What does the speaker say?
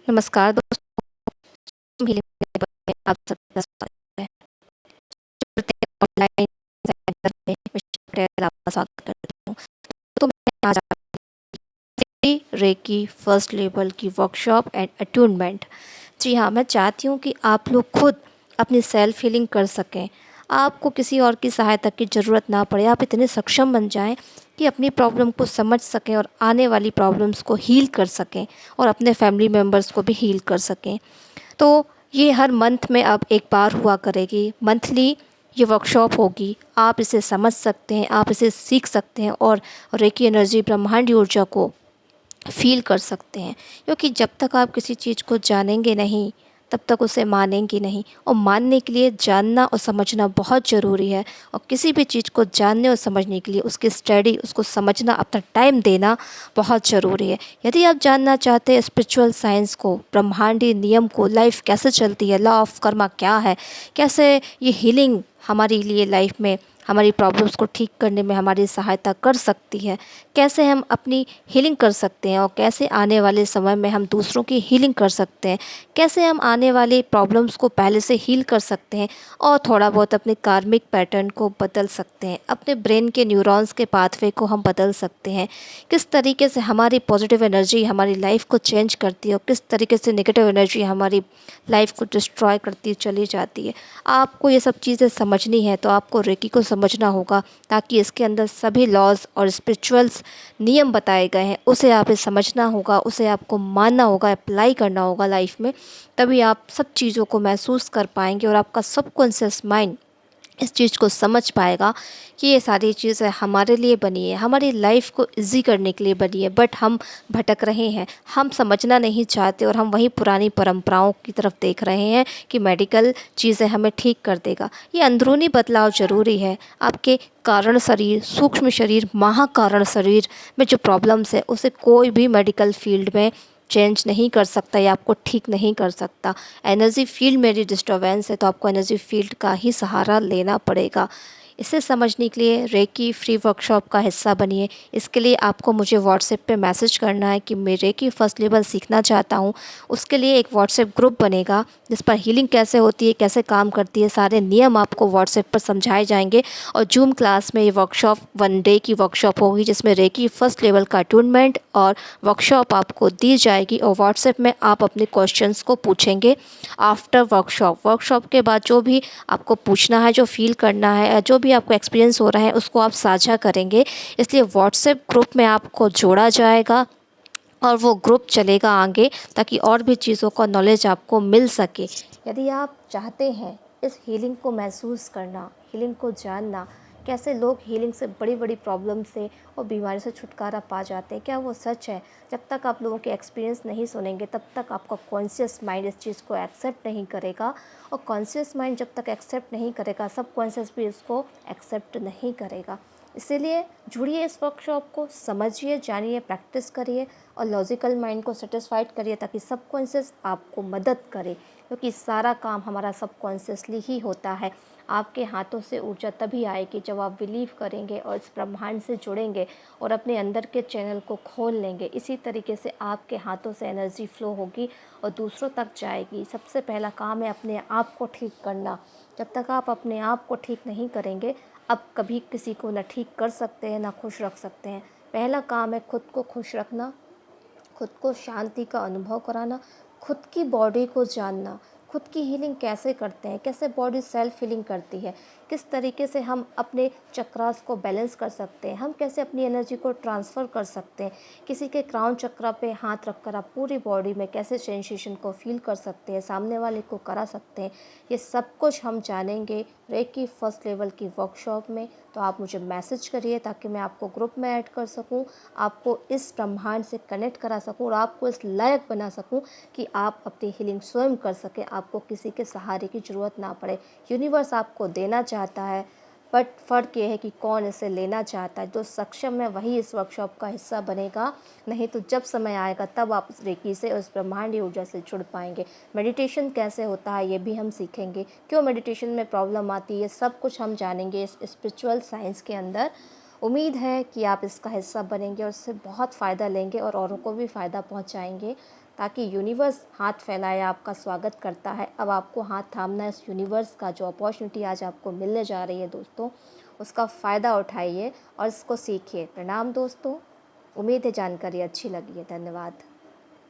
नमस्कार दोस्तों, हीलिंग में आप सबका स्वागत है। ऑनलाइन सेंटर में मैं आपका स्वागत करती हूँ। तो मैं आज आपकी रेकी फर्स्ट लेवल की वर्कशॉप एंड अट्यूनमेंट। जी हाँ, मैं चाहती हूँ कि आप लोग खुद अपनी सेल्फ हीलिंग कर सकें। आपको किसी और की सहायता की ज़रूरत ना पड़े। आप इतने सक्षम बन जाएं कि अपनी प्रॉब्लम को समझ सकें और आने वाली प्रॉब्लम्स को हील कर सकें और अपने फैमिली मेम्बर्स को भी हील कर सकें। तो ये हर मंथ में अब एक बार हुआ करेगी, मंथली ये वर्कशॉप होगी। आप इसे समझ सकते हैं, आप इसे सीख सकते हैं और रेकी एनर्जी ब्रह्मांडी ऊर्जा को फ़ील कर सकते हैं। क्योंकि जब तक आप किसी चीज़ को जानेंगे नहीं, तब तक उसे मानेंगे नहीं, और मानने के लिए जानना और समझना बहुत ज़रूरी है। और किसी भी चीज़ को जानने और समझने के लिए उसकी स्टडी, उसको समझना, अपना टाइम देना बहुत ज़रूरी है। यदि आप जानना चाहते हैं स्पिरिचुअल साइंस को, ब्रह्मांडीय नियम को, लाइफ कैसे चलती है, लॉ ऑफ कर्मा क्या है, कैसे ये हीलिंग हमारे लिए लाइफ में हमारी प्रॉब्लम्स को ठीक करने में हमारी सहायता कर सकती है, कैसे हम अपनी हीलिंग कर सकते हैं और कैसे आने वाले समय में हम दूसरों की हीलिंग कर सकते हैं, कैसे हम आने वाले प्रॉब्लम्स को पहले से हील कर सकते हैं और थोड़ा बहुत अपने कार्मिक पैटर्न को बदल सकते हैं, अपने ब्रेन के न्यूरॉन्स के पाथवे को हम बदल सकते हैं, किस तरीके से हमारी पॉजिटिव एनर्जी हमारी लाइफ को चेंज करती है और किस तरीके से नेगेटिव एनर्जी हमारी लाइफ को डिस्ट्रॉय करती चली जाती है। आपको ये सब चीज़ें समझनी है तो आपको रेकी को समझना होगा, ताकि इसके अंदर सभी लॉज और स्पिरिचुअल्स नियम बताए गए हैं उसे आप समझना होगा, उसे आपको मानना होगा, अप्लाई करना होगा लाइफ में। तभी आप सब चीज़ों को महसूस कर पाएंगे और आपका सबकॉन्शियस माइंड इस चीज़ को समझ पाएगा कि ये सारी चीज़ें हमारे लिए बनी है, हमारी लाइफ को इजी करने के लिए बनी है। बट हम भटक रहे हैं, हम समझना नहीं चाहते और हम वही पुरानी परंपराओं की तरफ देख रहे हैं कि मेडिकल चीज़ें हमें ठीक कर देगा। ये अंदरूनी बदलाव ज़रूरी है। आपके कारण शरीर, सूक्ष्म शरीर, महाकारण शरीर में जो प्रॉब्लम्स है उसे कोई भी मेडिकल फील्ड में चेंज नहीं कर सकता या आपको ठीक नहीं कर सकता। एनर्जी फील्ड में यदि डिस्टर्बेंस है तो आपको एनर्जी फील्ड का ही सहारा लेना पड़ेगा। इसे समझने के लिए रेकी फ्री वर्कशॉप का हिस्सा बनिए। इसके लिए आपको मुझे व्हाट्सएप पे मैसेज करना है कि मैं रेकी फर्स्ट लेवल सीखना चाहता हूँ। उसके लिए एक व्हाट्सएप ग्रुप बनेगा जिस पर हीलिंग कैसे होती है, कैसे काम करती है, सारे नियम आपको व्हाट्सएप पर समझाए जाएंगे। और जूम क्लास में ये वर्कशॉप 1 डे की वर्कशॉप होगी जिसमें रेकी फर्स्ट लेवल का अटूनमेंट और वर्कशॉप आपको दी जाएगी और व्हाट्सएप में आप अपने क्वेश्चंस को पूछेंगे। आफ्टर वर्कशॉप के बाद जो भी आपको पूछना है, जो फील करना है या जो भी आपको एक्सपीरियंस हो रहा है उसको आप साझा करेंगे। इसलिए व्हाट्सएप ग्रुप में आपको जोड़ा जाएगा और वो ग्रुप चलेगा आगे, ताकि और भी चीज़ों का नॉलेज आपको मिल सके। यदि आप चाहते हैं इस हीलिंग को महसूस करना, हीलिंग को जानना, कैसे लोग हीलिंग से बड़ी बड़ी प्रॉब्लम से और बीमारी से छुटकारा पा जाते हैं, क्या वो सच है? जब तक आप लोगों के एक्सपीरियंस नहीं सुनेंगे तब तक आपका कॉन्शियस माइंड इस चीज़ को एक्सेप्ट नहीं करेगा, और कॉन्शियस माइंड जब तक एक्सेप्ट नहीं करेगा सब कॉन्शियस भी इसको एक्सेप्ट नहीं करेगा। इसीलिए जुड़िए इस वर्कशॉप को, समझिए, जानिए, प्रैक्टिस करिए और लॉजिकल माइंड को सेटिस्फाइड करिए, ताकि सबकॉन्शियस आपको मदद करे। क्योंकि सारा काम हमारा सबकॉन्शियसली ही होता है। आपके हाथों से ऊर्जा तभी आएगी जब आप बिलीव करेंगे और इस ब्रह्मांड से जुड़ेंगे और अपने अंदर के चैनल को खोल लेंगे। इसी तरीके से आपके हाथों से एनर्जी फ्लो होगी और दूसरों तक जाएगी। सबसे पहला काम है अपने आप को ठीक करना। जब तक आप अपने आप को ठीक नहीं करेंगे, आप कभी किसी को ना ठीक कर सकते हैं ना खुश रख सकते हैं। पहला काम है खुद को खुश रखना, खुद को शांति का अनुभव कराना, खुद की बॉडी को जानना, खुद की हीलिंग कैसे करते हैं, कैसे बॉडी सेल्फ हीलिंग करती है, किस तरीके से हम अपने चक्रास को बैलेंस कर सकते हैं, हम कैसे अपनी एनर्जी को ट्रांसफ़र कर सकते हैं। किसी के क्राउन चक्रा पे हाथ रखकर आप पूरी बॉडी में कैसे सेंसेशन को फील कर सकते हैं, सामने वाले को करा सकते हैं, ये सब कुछ हम जानेंगे रेकी फर्स्ट लेवल की वर्कशॉप में। तो आप मुझे मैसेज करिए ताकि मैं आपको ग्रुप में ऐड कर सकूं, आपको इस ब्रह्मांड से कनेक्ट करा सकूं और आपको इस लायक बना सकूं कि आप अपनी हीलिंग स्वयं कर सकें, आपको किसी के सहारे की ज़रूरत ना पड़े। यूनिवर्स आपको देना चाहता है, बट फ़र्क ये है कि कौन इसे लेना चाहता है। जो सक्षम है वही इस वर्कशॉप का हिस्सा बनेगा, नहीं तो जब समय आएगा तब आप उस रेकी से, उस ब्रह्मांडी ऊर्जा से जुड़ पाएंगे। मेडिटेशन कैसे होता है ये भी हम सीखेंगे, क्यों मेडिटेशन में प्रॉब्लम आती है, सब कुछ हम जानेंगे इस स्पिरिचुअल साइंस के अंदर। उम्मीद है कि आप इसका हिस्सा बनेंगे और इससे बहुत फ़ायदा लेंगे और औरों को भी फ़ायदा पहुंचाएंगे। ताकि यूनिवर्स हाथ फैलाए आपका स्वागत करता है। अब आपको हाथ थामना है। इस यूनिवर्स का जो अपॉर्चुनिटी आज आपको मिलने जा रही है दोस्तों, उसका फ़ायदा उठाइए और इसको सीखिए। प्रणाम दोस्तों, उम्मीद है जानकारी अच्छी लगी है। धन्यवाद।